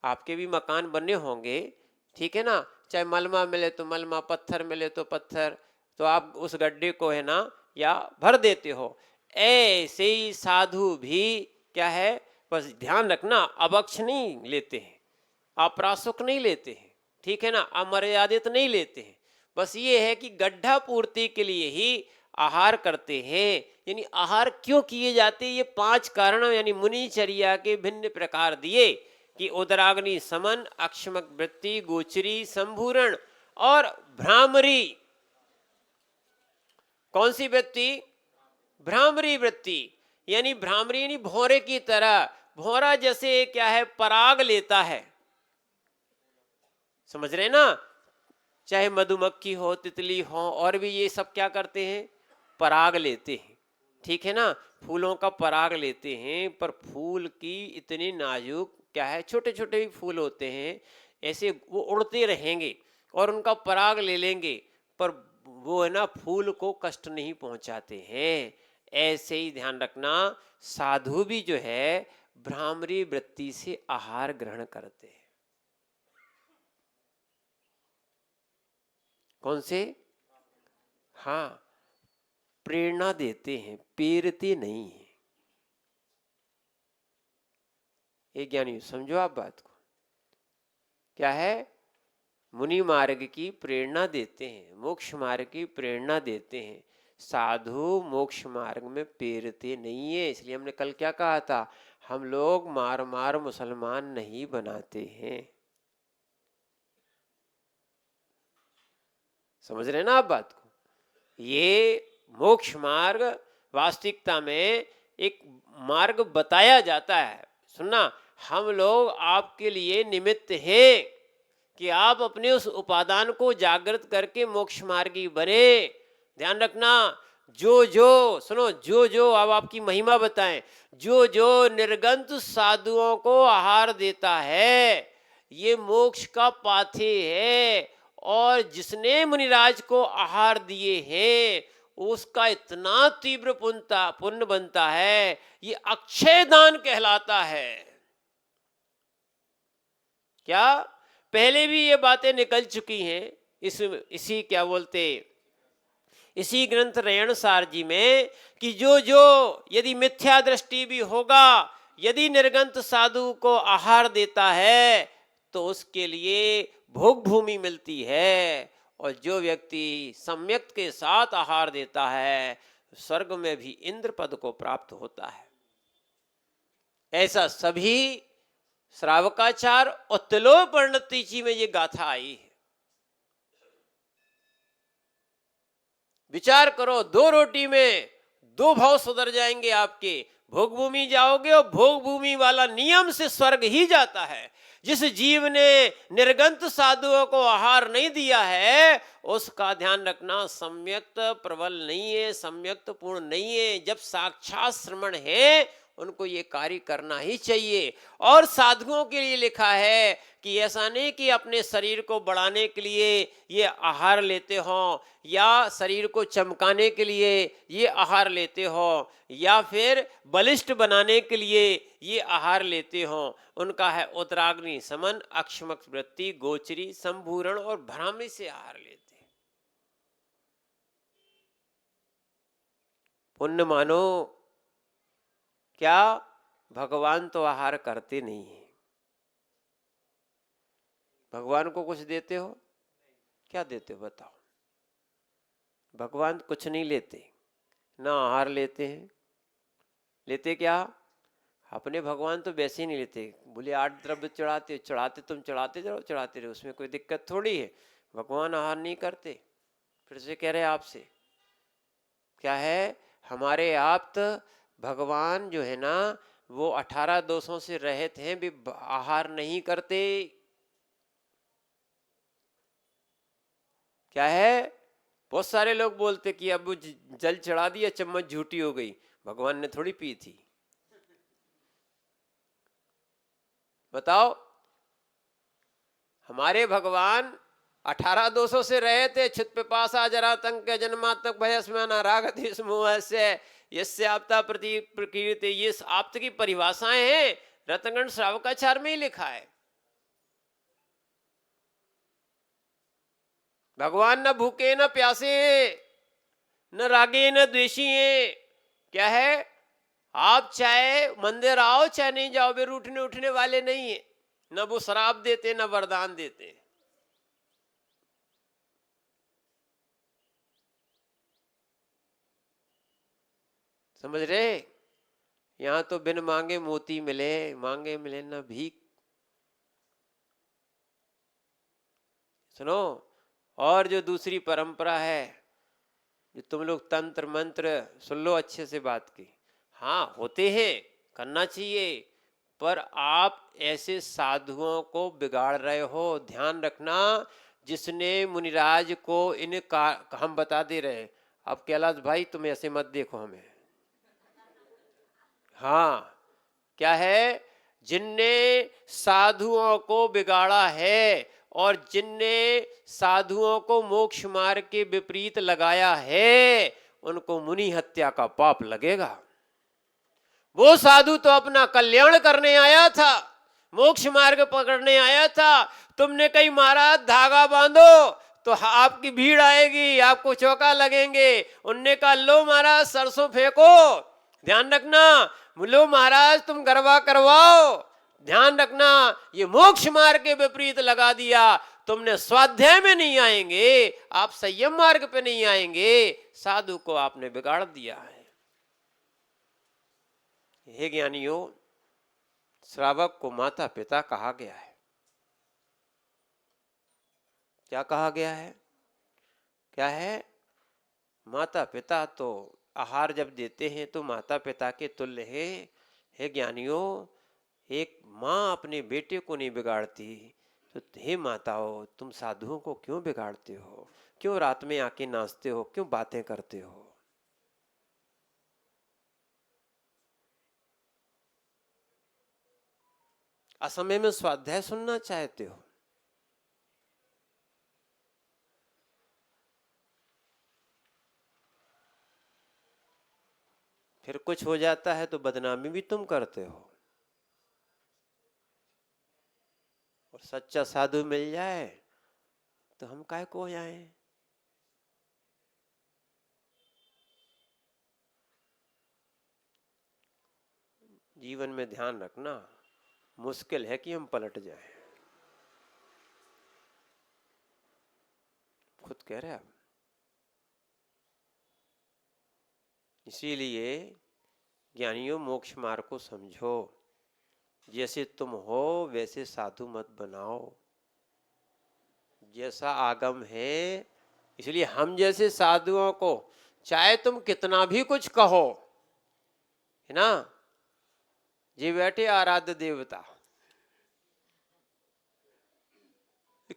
आपके भी मकान बने होंगे, ठीक है ना। चाहे मलमा मिले तो मलमा, पत्थर मिले तो पत्थर, तो आप उस गड्ढे को है ना या भर देते हो। ऐसे ही साधु भी क्या है, बस ध्यान रखना, अवक्ष नहीं लेते हैं, अप्रासुक नहीं लेते हैं, ठीक है ना, अमर्यादित नहीं लेते हैं। बस ये है कि गड्ढा पूर्ति के लिए ही आहार करते हैं। यानी आहार क्यों किए जाते हैं, ये 5 कारण यानी मुनिचर्या के भिन्न प्रकार दिए कि उदराग्नि समन, अक्षमक वृत्ति, गोचरी, संभूरण और भ्रामरी। कौन सी वृत्ति? भ्रामरी वृत्ति। यानी भ्रामरी यानी भौरे की तरह। भौरा जैसे क्या है, पराग लेता है, समझ रहे ना। चाहे मधुमक्खी हो, तितली हो, और भी ये सब क्या करते हैं, पराग लेते हैं, ठीक है ना। फूलों का पराग लेते हैं, पर फूल की इतनी नाजुक क्या है, छोटे छोटे भी फूल होते हैं, ऐसे वो उड़ते रहेंगे और उनका पराग ले लेंगे, पर वो है ना फूल को कष्ट नहीं पहुंचाते हैं। ऐसे ही ध्यान रखना, साधु भी जो है भ्रामरी वृत्ति से आहार ग्रहण करते हैं। कौन से? हाँ, प्रेरणा देते हैं, पेरते नहीं है। ये ज्ञानी समझो आप बात को। क्या है? मुनि मार्ग की प्रेरणा देते हैं, मोक्ष मार्ग की प्रेरणा देते हैं। साधु मोक्ष मार्ग में पेरते नहीं है। इसलिए हमने कल क्या कहा था, हम लोग मार मार मुसलमान नहीं बनाते हैं। समझ रहे ना आप बात को। ये मोक्ष मार्ग वास्तविकता में एक मार्ग बताया जाता है। सुनना, हम लोग आपके लिए निमित्त हैं कि आप अपने उस उपादान को जागृत करके मोक्ष मार्गी बने। ध्यान रखना, जो जो सुनो, जो जो अब आपकी महिमा बताएं, जो जो निर्गंत साधुओं को आहार देता है, ये मोक्ष का पाथे है और जिसने मुनिराज को आहार दिए हैं उसका इतना तीव्र पुण्य बनता है, ये अक्षय दान कहलाता है। क्या पहले भी ये बातें निकल चुकी हैं इसी क्या बोलते इसी ग्रंथ रयणसार जी में कि जो जो यदि मिथ्या दृष्टि भी होगा, यदि निर्गंत साधु को आहार देता है तो उसके लिए भोग भूमि मिलती है, और जो व्यक्ति सम्यक के साथ आहार देता है स्वर्ग में भी इंद्र पद को प्राप्त होता है। ऐसा सभी श्रावकाचार और तिलोक परिणति में ये गाथा आई है। विचार करो, 2 रोटी में 2 भाव सुधर जाएंगे आपके। भोग भूमि जाओगे और भोग भूमि वाला नियम से स्वर्ग ही जाता है। जिस जीव ने निर्गंत साधुओं को आहार नहीं दिया है उसका ध्यान रखना सम्यक्त प्रबल नहीं है, सम्यक्त पूर्ण नहीं है। जब साक्षात श्रमण है उनको ये कार्य करना ही चाहिए। और साधुओं के लिए लिखा है कि ऐसा नहीं कि अपने शरीर को बढ़ाने के लिए ये आहार लेते हो, या शरीर को चमकाने के लिए ये आहार लेते हो, या फिर बलिष्ठ बनाने के लिए ये आहार लेते हो। उनका है उत्तराग्नि समन, अक्षमक वृत्ति, गोचरी, संभूरण और भ्रामि से आहार लेते। पुण्य मानो क्या भगवान तो आहार करते नहीं है। भगवान को कुछ देते हो? क्या देते हो बताओ? भगवान कुछ नहीं लेते, ना आहार लेते हैं। लेते क्या? अपने भगवान तो वैसे ही नहीं लेते। बोले 8 द्रव्य चढ़ाते, तुम चढ़ाते रहो, उसमें कोई दिक्कत थोड़ी है। भगवान आहार नहीं करते। फिर से कह रहे आपसे क्या है, हमारे आप्त भगवान जो है ना वो 18 दोषों से रहित हैं, भी आहार नहीं करते। क्या है, बहुत सारे लोग बोलते कि अब जल चढ़ा दिया, चम्मच झूठी हो गई, भगवान ने थोड़ी पी थी। बताओ, हमारे भगवान 18 दोषों से रहे थे। छित पिपासा जरातंक जन्मात्मक भयस्मरण राग द्वेष मोह से यस्य आपता प्रति प्रकीर्ति, ये आप्त की परिभाषाएं हैं, रत्नगण श्रावकाचार में ही लिखा है। भगवान न भूखे न प्यासे हैं, न रागे न द्वेषी हैं। क्या है, आप चाहे मंदिर आओ चाहे नहीं जाओ, वे रूठने उठने वाले नहीं है। न वो शराब देते न वरदान देते। समझ रहे? यहां तो बिन मांगे मोती मिले, मांगे मिले न भीख। सुनो, और जो दूसरी परंपरा है, जो तुम लोग तंत्र मंत्र सुन लो, अच्छे से बात की। हाँ होते हैं, करना चाहिए, पर आप ऐसे साधुओं को बिगाड़ रहे हो। ध्यान रखना, जिसने मुनिराज को हम बता दे रहे। अब कैलाश भाई तुम ऐसे मत देखो हमें। हाँ, क्या है, जिनने साधुओं को बिगाड़ा है और जिनने साधुओं को मोक्ष मार्ग के विपरीत लगाया है, उनको मुनि हत्या का पाप लगेगा। वो साधु तो अपना कल्याण करने आया था, मोक्ष मार्ग पकड़ने आया था। तुमने कहीं महाराज धागा बांधो तो आपकी भीड़ आएगी, आपको चौका लगेंगे। उनने कहा लो महाराज सरसों फेंको, ध्यान रखना। लो महाराज तुम गरबा करवाओ, ध्यान रखना। ये मोक्ष मार्ग के विपरीत लगा दिया। तुमने स्वाध्याय में नहीं आएंगे, आप संयम मार्ग पे नहीं आएंगे, साधु को आपने बिगाड़ दिया है। हे ज्ञानियों, श्रावक को माता पिता कहा गया है। क्या कहा गया है? क्या है, माता पिता तो आहार जब देते हैं तो माता पिता के तुल्य है। हे ज्ञानियों, एक माँ अपने बेटे को नहीं बिगाड़ती, तो हे माताओं तुम साधुओं को क्यों बिगाड़ते हो? क्यों रात में आके नाचते हो? क्यों बातें करते हो? असमय में स्वाध्याय सुनना चाहते हो? कुछ हो जाता है तो बदनामी भी तुम करते हो, और सच्चा साधु मिल जाए तो हम काहे को जाएं। जीवन में ध्यान रखना, मुश्किल है कि हम पलट जाएं। खुद कह रहे हैं आप। इसीलिए ज्ञानियों मोक्ष मार्ग को समझो, जैसे तुम हो वैसे साधु मत बनाओ, जैसा आगम है। इसलिए हम जैसे साधुओं को चाहे तुम कितना भी कुछ कहो, है ना, जी बैठे आराध्य देवता,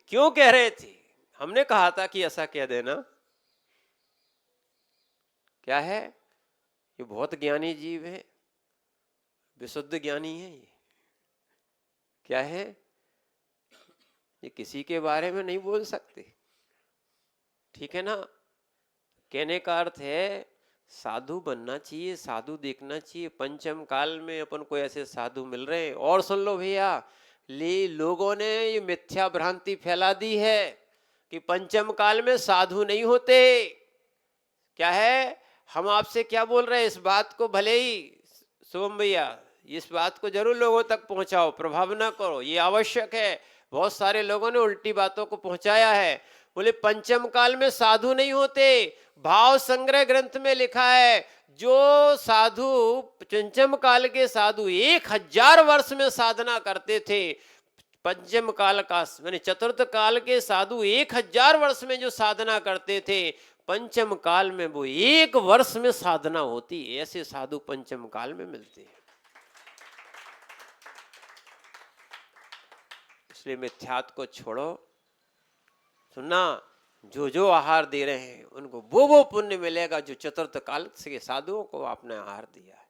क्यों कह रहे थे, हमने कहा था कि ऐसा कह देना। क्या है, ये बहुत ज्ञानी जीव है, विशुद्ध ज्ञानी है। ये क्या है, ये किसी के बारे में नहीं बोल सकते, ठीक है ना। कहने का अर्थ है साधु बनना चाहिए, साधु देखना चाहिए। पंचम काल में अपन को ऐसे साधु मिल रहे हैं। और सुन लो भैया, लोगों ने ये मिथ्या भ्रांति फैला दी है कि पंचम काल में साधु नहीं होते। क्या है, हम आपसे क्या बोल रहे हैं, इस बात को भले ही सोम भैया इस बात को जरूर लोगों तक पहुंचाओ, प्रभाव ना करो, ये आवश्यक है। बहुत सारे लोगों ने उल्टी बातों को पहुंचाया है। बोले पंचम काल में साधु नहीं होते। भाव संग्रह ग्रंथ में लिखा है, जो साधु पंचम काल के साधु 1000 वर्ष में साधना करते थे, पंचम काल का यानी चतुर्थ काल के साधु 1000 वर्ष में जो साधना करते थे, पंचम काल में वो 1 वर्ष में साधना होती। ऐसे साधु पंचम काल में मिलते हैं। इसलिए मिथ्यात्व को छोड़ो। सुनना, जो जो आहार दे रहे हैं उनको वो पुण्य मिलेगा जो चतुर्थ काल के साधुओं को आपने आहार दिया है।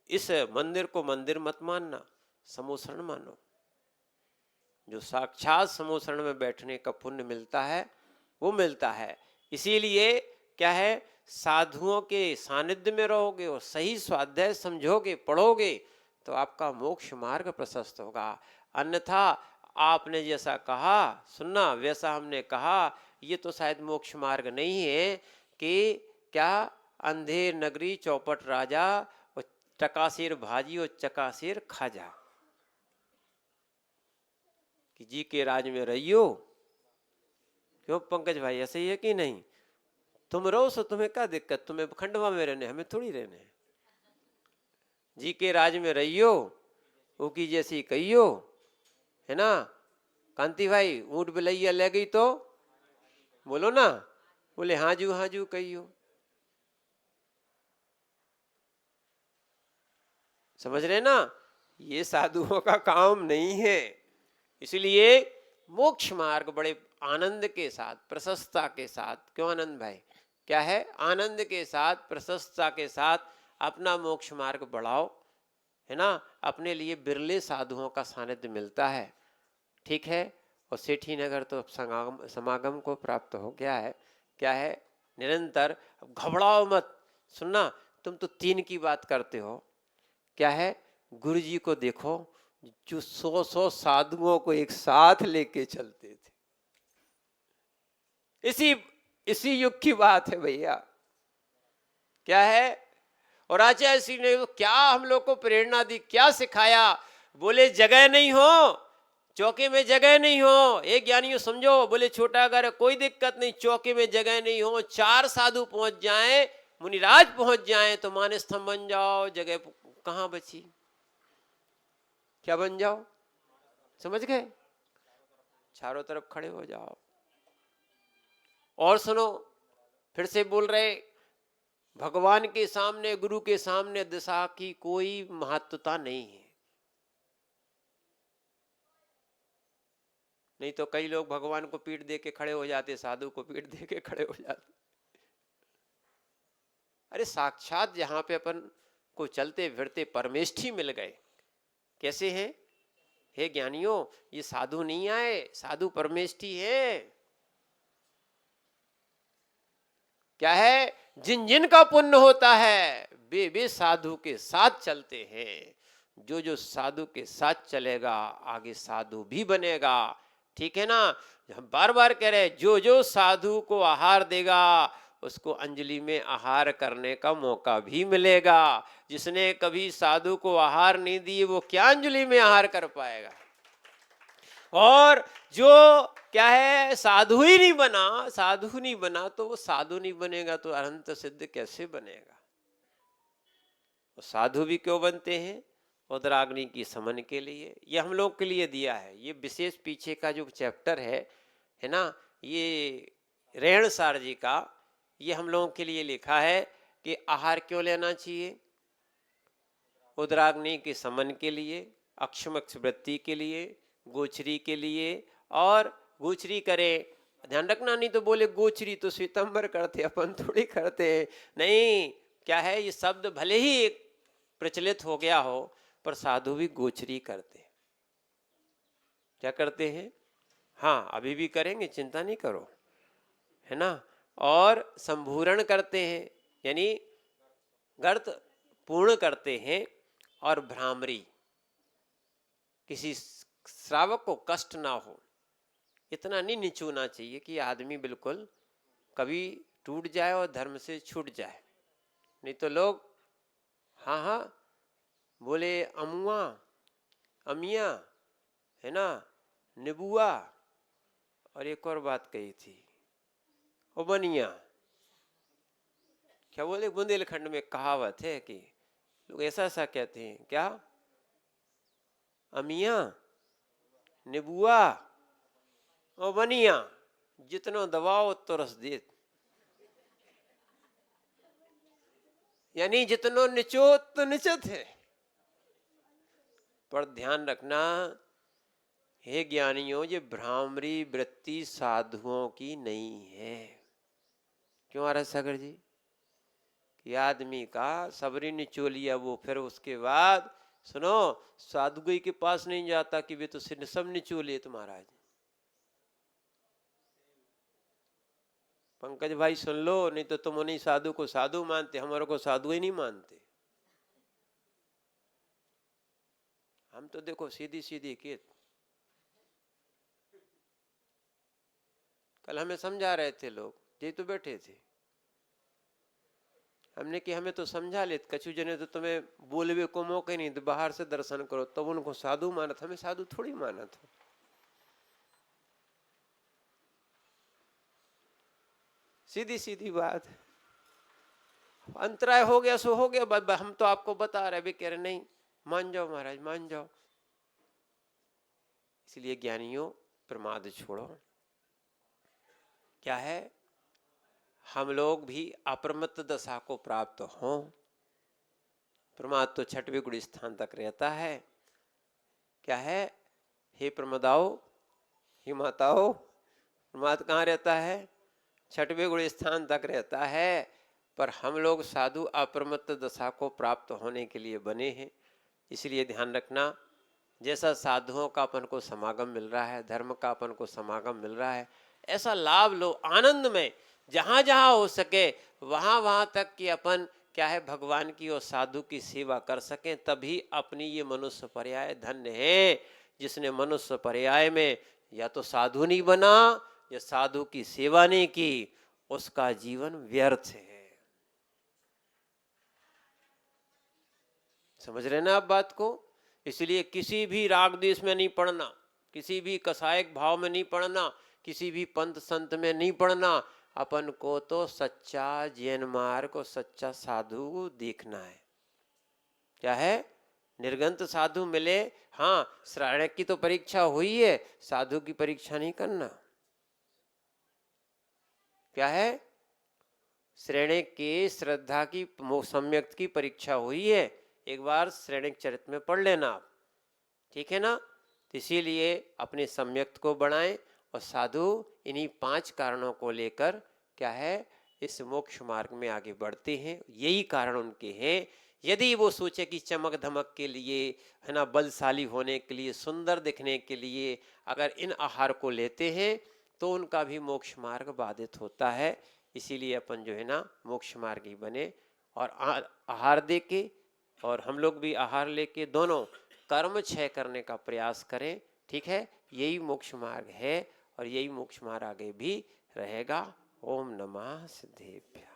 इस मंदिर को मंदिर मत मानना, समूसरण मानो। जो साक्षात समूसरण में बैठने का पुण्य मिलता है वो मिलता है। इसीलिए क्या है, साधुओं के सानिध्य में रहोगे और सही स्वाध्याय समझोगे, पढ़ोगे तो आपका मोक्ष मार्ग प्रशस्त होगा। अन्यथा आपने जैसा कहा, सुनना, वैसा हमने कहा, ये तो शायद मोक्ष मार्ग नहीं है कि क्या अंधेर नगरी चौपट राजा और टकासिर भाजी और चकासिर खाजा, कि जी के राज में रहियो। क्यों पंकज भाई, ऐसे ही है कि नहीं? तुम रहो सो तुम्हें क्या दिक्कत, तुम्हें खंडवा में रहने, हमें थोड़ी रहने। जी के राज में रहियो, वो की जैसी कहियो, है ना। कांति भाई, ऊंट बिलैया ले गई तो बोलो ना, बोले हाजू कहियो। समझ रहे ना, ये साधुओं का काम नहीं है। इसलिए मोक्ष मार्ग बड़े आनंद के साथ, प्रशस्ता के साथ, क्यों आनंद भाई, क्या है, आनंद के साथ, प्रशस्ता के साथ अपना मोक्ष मार्ग बढ़ाओ, है ना। अपने लिए बिरले साधुओं का सानिध्य मिलता है, ठीक है। और सेठी नगर तो समागम को प्राप्त हो गया है। क्या है, निरंतर घबराओ मत। सुनना, तुम तो 3 की बात करते हो। क्या है, गुरु जी को देखो जो 100 साधुओं को एक साथ लेके चलते थे। इसी युग की बात है भैया। क्या है, और आचार्य श्री ने क्या हम लोग को प्रेरणा दी, क्या सिखाया। बोले जगह नहीं हो, चौके में जगह नहीं हो। एक ज्ञानियों समझो, बोले छोटा घर है कोई दिक्कत नहीं, चौके में जगह नहीं हो, 4 साधु पहुंच जाएं, मुनिराज पहुंच जाएं तो मान स्तंभ बन जाओ, जगह कहां बची, क्या बन जाओ, समझ गए, चारों तरफ खड़े हो जाओ। और सुनो, फिर से बोल रहे, भगवान के सामने, गुरु के सामने दिशा की कोई महत्वता नहीं है। नहीं तो कई लोग भगवान को पीठ दे के खड़े हो जाते, साधु को पीठ दे के खड़े हो जाते। अरे साक्षात जहां पे अपन को चलते फिरते परमेष्ठी मिल गए। कैसे हैं, हे ज्ञानियों, ये साधु नहीं आए, साधु परमेष्ठी है। क्या है, जिन जिन का पुण्य होता है वे साधु के साथ चलते हैं। जो जो साधु के साथ चलेगा आगे साधु भी बनेगा। ठीक है ना। हम बार बार कह रहे हैं, जो जो साधु को आहार देगा उसको अंजलि में आहार करने का मौका भी मिलेगा। जिसने कभी साधु को आहार नहीं दी वो क्या अंजलि में आहार कर पाएगा। और जो क्या है, साधु ही नहीं बना, साधु नहीं बना तो वो साधु नहीं बनेगा तो अनंत सिद्ध कैसे बनेगा। तो साधु भी क्यों बनते हैं, उदराग्नि की समन के लिए। ये हम लोग के लिए दिया है। ये विशेष पीछे का जो चैप्टर है ना, ये रेण सार जी का, ये हम लोगों के लिए लिखा है कि आहार क्यों लेना चाहिए। उदराग्नि के समन के लिए, अक्षमक्ष वृत्ति के लिए, गोचरी के लिए। और गोचरी करें, ध्यान रखना, नहीं तो बोले गोचरी तो श्वेतंबर करते, अपन थोड़ी करते हैं। नहीं, क्या है, ये शब्द भले ही प्रचलित हो गया हो पर साधु भी गोचरी करते हैं। क्या करते हैं, हाँ अभी भी करेंगे, चिंता नहीं करो, है ना। और संभूरण करते हैं, यानी गर्त पूर्ण करते हैं। और भ्रामरी, किसी श्रावक को कष्ट ना हो, इतना नहीं निचोना चाहिए कि आदमी बिल्कुल कभी टूट जाए और धर्म से छूट जाए। नहीं तो लोग हाँ हाँ बोले अमुआ, अमिया, है ना, निबुआ, और एक और बात कही थी, ओबनिया। क्या बोले, बुंदेलखंड में कहावत है कि लोग ऐसा ऐसा कहते हैं, क्या, अमिया, निबुआ और बनिया, जितनो दबाओ तो रस दे, यानी जितनो निचो तो निचत है। पर ध्यान रखना हे ज्ञानियों, ये भ्रामरी वृत्ति साधुओं की नहीं है। क्यों आरस सागर जी, कि आदमी का सबरी निचो लिया, वो फिर उसके बाद सुनो साधु के पास नहीं जाता कि वे तो सब निचो लिए तुम्हारा। पंकज भाई सुन लो, नहीं तो तुम उन्हीं साधु को साधु मानते, हमारे को साधु ही नहीं मानते। हम तो देखो सीधी सीधी केत। कल हमें समझा रहे थे लोग, ये तो बैठे थे, हमने कि हमें तो समझा ले, कछु जने तो तुम्हें बोलवे को मौके नहीं, तो बाहर से दर्शन करो, तब तो उनको साधु माना था, हमें साधु थोड़ी माना था। सीधी सीधी बात। अंतराय हो गया सो हो गया, हम तो आपको बता रहे, भी कह रहे नहीं मान जाओ महाराज मान जाओ। इसलिए ज्ञानियों प्रमाद छोड़ो। क्या है, हम लोग भी अप्रमत्त दशा को प्राप्त हों। प्रमाद तो छठवें गुण स्थान तक रहता है। क्या है, हे प्रमदाओ, हे माताओं, प्रमाद कहाँ रहता है, छठवें गुण स्थान तक रहता है। पर हम लोग साधु अप्रमत्त दशा को प्राप्त होने के लिए बने हैं। इसलिए ध्यान रखना, जैसा साधुओं का अपन को समागम मिल रहा है, धर्म का अपन को समागम मिल रहा है, ऐसा लाभ लो आनंद में। जहाँ जहाँ हो सके वहाँ वहाँ तक कि अपन क्या है, भगवान की और साधु की सेवा कर सकें। तभी अपनी ये मनुष्य पर्याय धन्य है। जिसने मनुष्य पर्याय में या तो साधु नहीं बना या साधु की सेवा नहीं की, उसका जीवन व्यर्थ है। समझ रहे ना आप बात को। इसलिए किसी भी राग द्वेष में नहीं पड़ना, किसी भी कसायक भाव में नहीं पड़ना, किसी भी पंथ संत में नहीं पड़ना। अपन को तो सच्चा जैन मार्ग को सच्चा साधु देखना है। क्या है, निर्गंत साधु मिले, हाँ श्रावक की तो परीक्षा हुई है, साधु की परीक्षा नहीं करना। क्या है, श्रेणी की श्रद्धा की सम्यक की परीक्षा हुई है, एक बार श्रेणिक चरित्र में पढ़ लेना आप, ठीक है ना। तो इसीलिए अपने सम्यक्त को बढ़ाएं। और साधु इन्हीं 5 कारणों को लेकर क्या है, इस मोक्ष मार्ग में आगे बढ़ते हैं। यही कारण उनके हैं। यदि वो सोचे कि चमक धमक के लिए, है ना, बलशाली होने के लिए, सुंदर दिखने के लिए अगर इन आहार को लेते हैं तो उनका भी मोक्ष मार्ग बाधित होता है। इसीलिए अपन जो है ना मोक्ष मार्गी बने और आहार दे के और हम लोग भी आहार लेके दोनों कर्म क्षय करने का प्रयास करें। ठीक है, यही मोक्ष मार्ग है और यही मोक्ष मार्ग आगे भी रहेगा। ओम नमः सिद्धेभ्यः।